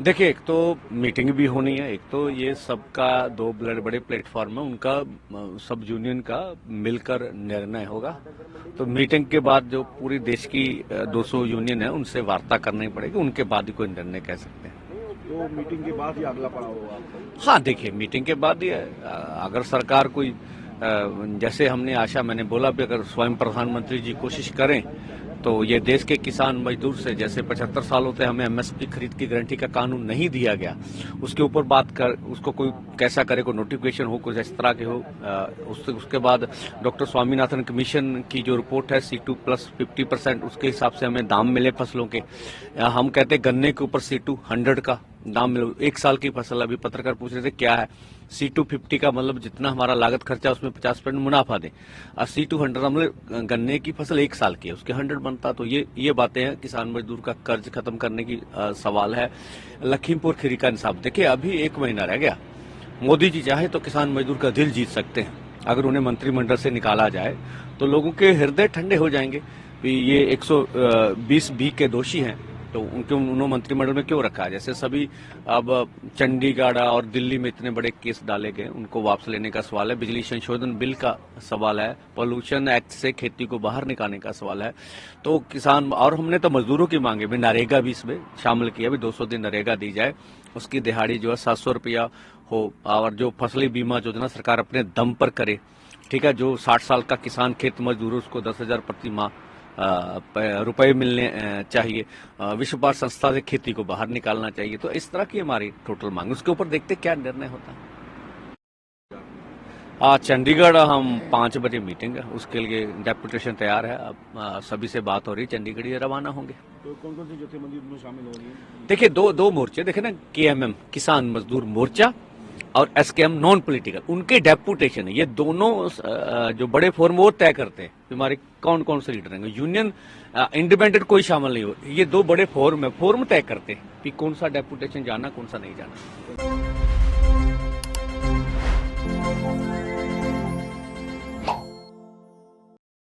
देखिए, एक तो मीटिंग भी होनी है, एक तो ये सबका दो बड़े बड़े प्लेटफॉर्म है, उनका सब यूनियन का मिलकर निर्णय होगा। तो मीटिंग के बाद जो पूरी देश की 200 यूनियन है उनसे वार्ता करनी पड़ेगी, उनके बाद ही कोई निर्णय कह सकते हैं। तो मीटिंग के बाद ही अगला पड़ाव होगा? हाँ, देखिए, मीटिंग के बाद ही अगर सरकार कोई जैसे हमने आशा, मैंने बोला भी, अगर स्वयं प्रधानमंत्री जी कोशिश करें तो ये देश के किसान मजदूर से, जैसे 75 सालों से हमें एमएसपी खरीद की गारंटी का कानून नहीं दिया गया, उसके ऊपर बात कर, उसको कोई कैसा करे, कोई नोटिफिकेशन हो, कुछ इस तरह के हो। उसके बाद डॉक्टर स्वामीनाथन कमीशन की जो रिपोर्ट है C2 प्लस 50%, उसके हिसाब से हमें दाम मिले फसलों के। हम कहते हैं गन्ने के ऊपर C2 100 का दाम मिले, 1 साल की फसल। अभी पत्रकार पूछ रहे थे क्या है C2 50 का मतलब, जितना हमारा लागत खर्चा उसमें 50% मुनाफा दे। C2 100 मतलब गन्ने की फसल 1 साल की है, उसके 100 बनता। तो ये बातें हैं। किसान मजदूर का कर्ज खत्म करने की सवाल है। लखीमपुर खीरी का इंसाफ, देखिए अभी 1 महीना रह गया। मोदी जी चाहे तो किसान मजदूर का दिल जीत सकते हैं। अगर उन्हें मंत्रिमंडल से निकाला जाए तो लोगों के हृदय ठंडे हो जाएंगे। ये 120B के दोषी हैं, तो उन्होंने मंत्रिमंडल में क्यों रखा है? जैसे सभी अब चंडीगढ़ और दिल्ली में इतने बड़े केस डाले गए, उनको वापस लेने का सवाल है। बिजली संशोधन बिल का सवाल है। पॉल्यूशन एक्ट से खेती को बाहर निकालने का सवाल है। तो किसान, और हमने तो मजदूरों की मांगे भी, नरेगा भी इसमें शामिल किया भी, 200 दिन नरेगा दी जाए, उसकी दिहाड़ी जो है 700 रुपया हो, और जो फसली बीमा योजना सरकार अपने दम पर करे। ठीक है, जो 60 साल का किसान खेत मजदूर, उसको 10,000 प्रति माह रुपए मिलने चाहिए। विश्व व्यापार संस्था से खेती को बाहर निकालना चाहिए। तो इस तरह की हमारी टोटल मांग, उसके ऊपर देखते क्या निर्णय होता है। चंडीगढ़ हम 5 बजे मीटिंग है, उसके लिए डेपुटेशन तैयार है। अब सभी से बात हो रही है, चंडीगढ़ ये रवाना होंगे। तो कौन कौन सी जत्थेबंदी में शामिल हो रही है? देखिए, दो मोर्चे देखे ना, KMM किसान मजदूर मोर्चा और SKM नॉन पॉलिटिकल, उनके डेपुटेशन है। ये दोनों जो बड़े फोरम वो तय करते हैं हमारे कौन कौन से लीडर हैं। यूनियन इंडिपेंडेंट कोई शामिल नहीं हो। ये 2 बड़े फोरम है, फोरम तय करते हैं कि कौन सा डेपुटेशन जाना, कौन सा नहीं जाना।